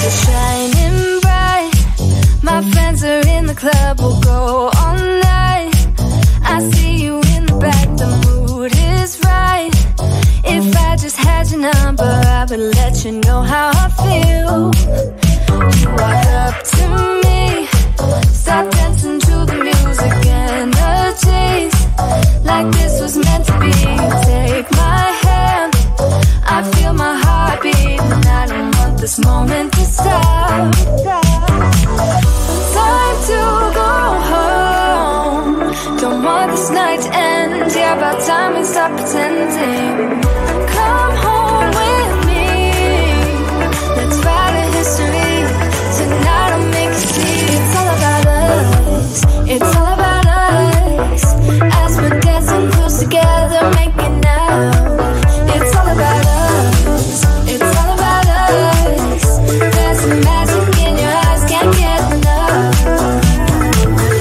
shining bright. My friends are in the club, we'll go all night. I see you in the back, the mood is right. If I just had your number, I would let you know how I feel. You walk up to me, start dancing to the music, energies like this was meant to be. Take my hand, I feel my heart beat, and I don't want this moment to stop. Time to go home, don't want this night to end. Yeah, about time we stop pretending. Come home with me, let's write a history. Tonight I'll make you see. It's all about us, it's all about us. As we're dancing close together, making out. It's all about us, it's all about us. There's some magic in your eyes, can't get enough.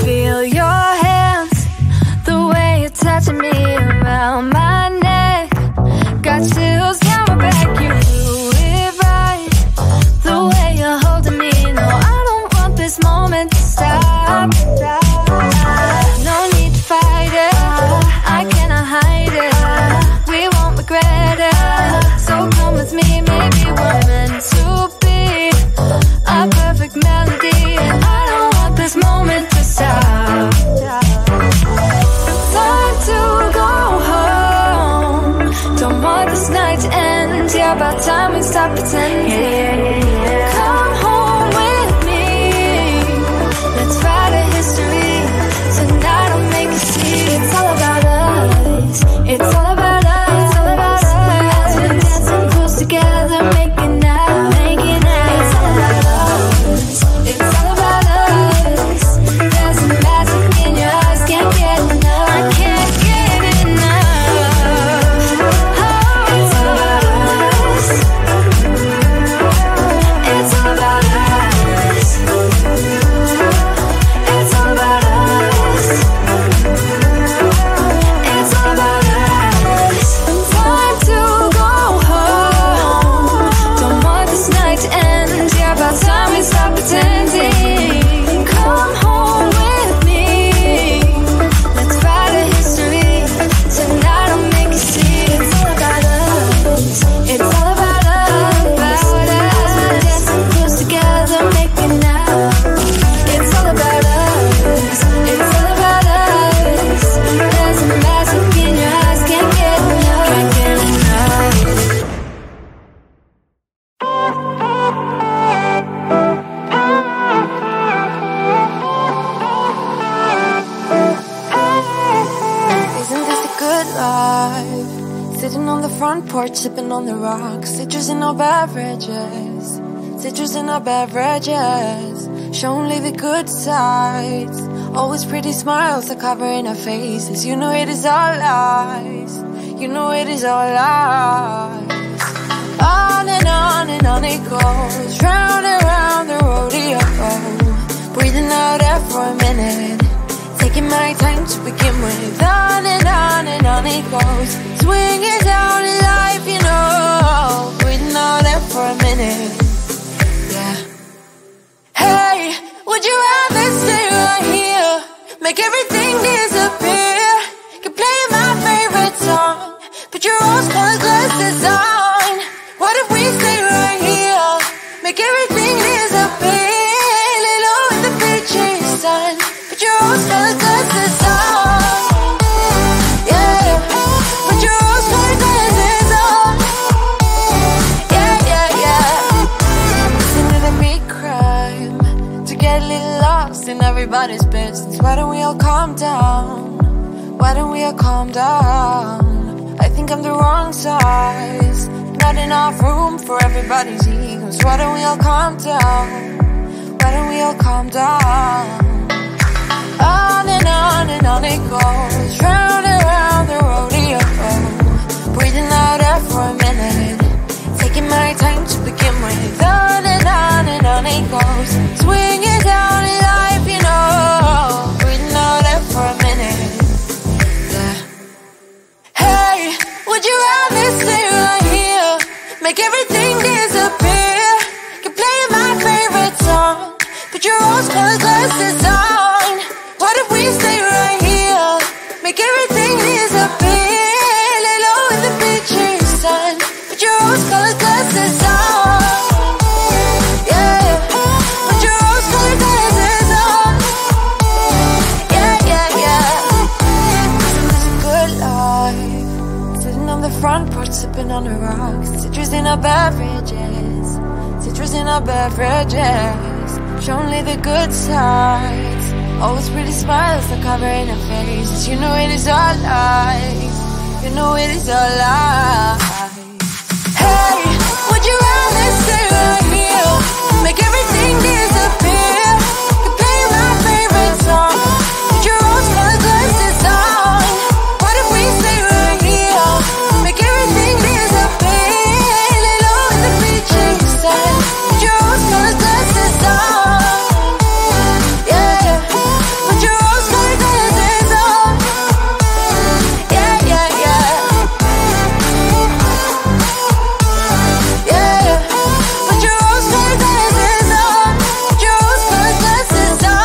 Feel your hands, the way you're touching me around my neck. Got chills down my back, you do it right. The way you're holding me, no, I don't want this moment to stop. No need to fight it, I cannot hide it. We won't regret it, so come with me, maybe we're meant to be. A perfect melody, and I don't want this moment to stop. Time to go home, don't want this night to end. Yeah, about time we stop pretending. Come home with me, let's write a history. Tonight I'll make you see. It's all about us, it's all about us, all about us. As we're dancing close together, making out, making out. It's all about us, it's all about us. There's some magic in your eyes, can't get enough. I can't get enough. Oh, it's all about us, it's all about us. It's all about us, it's all about us. Time to go home, don't want this night to end. Yeah, about time we stop pretending. Come home with me, let's write a history. Tonight I'll make you see. It's all about us, it's all about us, about us. We're dancing close together, making out. It's all about us, it's all about us. There's a magic in your eyes, can't get enough, can't get enough. Isn't this a good life? Sitting on the front porch, sipping on the rocks. Citrus in our beverages, citrus in our beverages. Show only the good sides. Always pretty smiles are covering our faces. You know it is all lies, you know it is all lies. On and on it goes, round and round the rodeo. Breathing out air for a minute, taking my time to begin with. On and on it goes, swinging down in life, you know. Breathing out air for a minute, yeah. Hey, would you rather stay right here, make everything disappear? Could play my favorite song, put your rose-colored glasses on. What if we stay right here, make everything disappear? Lay low in the beaching sun, put your rose-colored glasses on. Yeah, put your rose-colored glasses on. Yeah, yeah, yeah. Isn't it a big crime to get a little lost in everybody's business? Why don't we all calm down? Why don't we all calm down? I think I'm the wrong size, not enough room for everybody's egos. Why don't we all calm down? Why don't we all calm down? On and on it goes, round and round the rodeo. Breathing out air for a minute, taking my time to begin with. On and on it goes, swinging down in life, you know. Breathing out air for a minute, yeah. Hey, would you rather stay right here, make everything disappear? Can play my beverages. Citrus in our beverages. Show only the good sides. Always pretty smiles are covering her faces. You know it is all lies. You know it is all lies. Hey, would you rather stay right here? Make everything disappear. You play my favorite song. Put your rose-colored glasses on. What if we stay right here? Make everything disappear. Lay low in the bleaching sun. Put your rose-colored glasses on. Yeah, put your rose-colored glasses on. Yeah, yeah, yeah. Yeah, put your rose-colored glasses on. Put your rose-colored glasses on.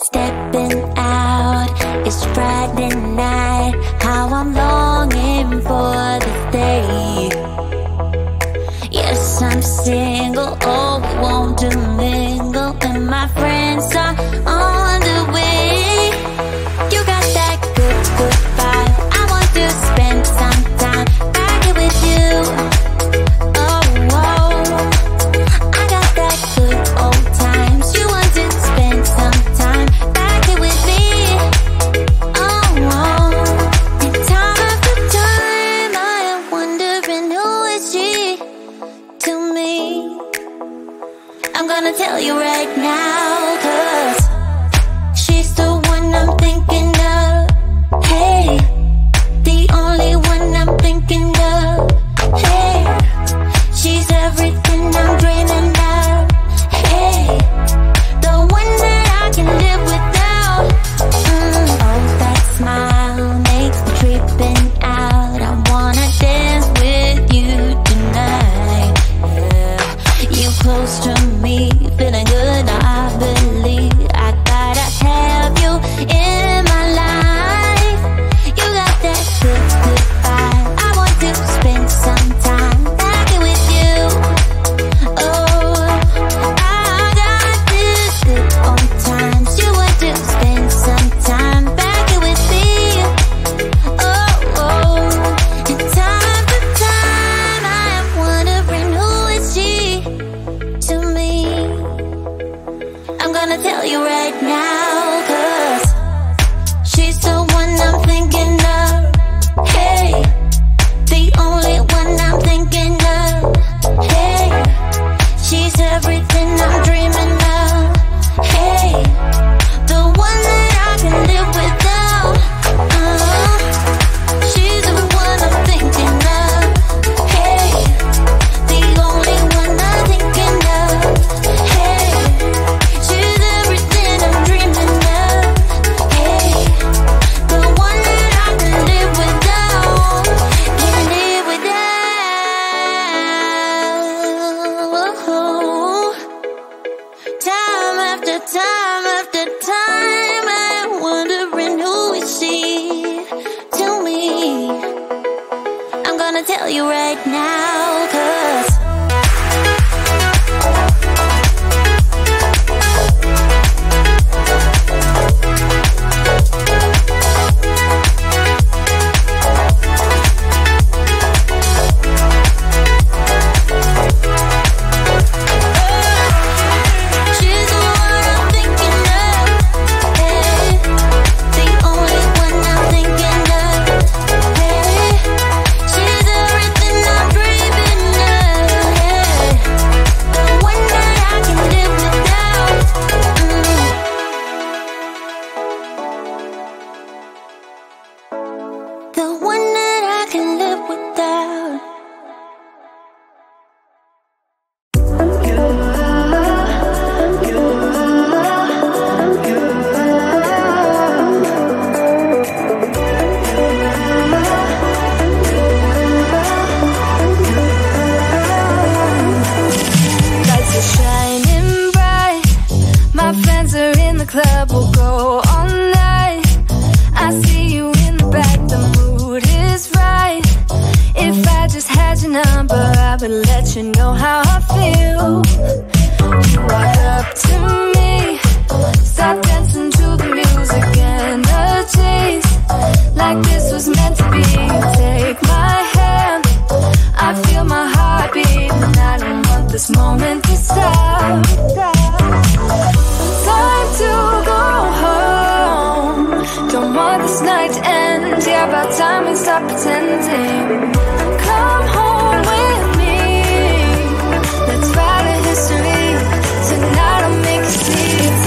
Stepping out, it's Friday night. How I'm longing for this day. Yes, I'm single, oh, we want to mingle, and my friends are on the way. You got that good, good vibe. I want to spend some time back here with you. Oh, whoa. I got that good old times. You want to spend some time back here with me. Oh, whoa. And time after time, I am wondering who is she to me. I'm gonna tell you right now, 'cause she's the one I'm thinking of. Hey, the only one I'm thinking of. Hey, she's everything I'm dreaming of. Hey, the one that I can live without. Oh, that smile makes me tripping out. I wanna dance with you tonight. Yeah, you close to me, feeling good. I believe I gotta have you in my life. You got that good, good vibe. I want to spend some time back here with you. Oh, I got this good old times. You want to spend some time back here with me. Oh, oh. And time after time, I am wondering who is she to me. I'm gonna tell you right now, 'cause she's the one I'm thinking of. Hey, the only one I'm thinking of. Hey, she's everything I'm dreaming of. Hey, the one that I can live without. She's the one I'm thinking of. Hey, the only one I'm thinking of. Hey, she's everything I'm dreaming of. Hey, the one that I can live without. Can live without. Time after time after time, I'm wondering who is she to me. I'm gonna tell you right now, 'cause she's the one I'm thinking of. Hey, the only one I'm thinking of. Hey, she's everything I'm dreaming of. Hey, the one that I can live without. The one that I can live without. Lights are shining bright. My friends are in the club. We'll go all night. I see you in the back. The mood is right. If I just had your number, I would let you know how I feel. You are the stop pretending. Come home with me. Let's write a history. Tonight I'll make you see.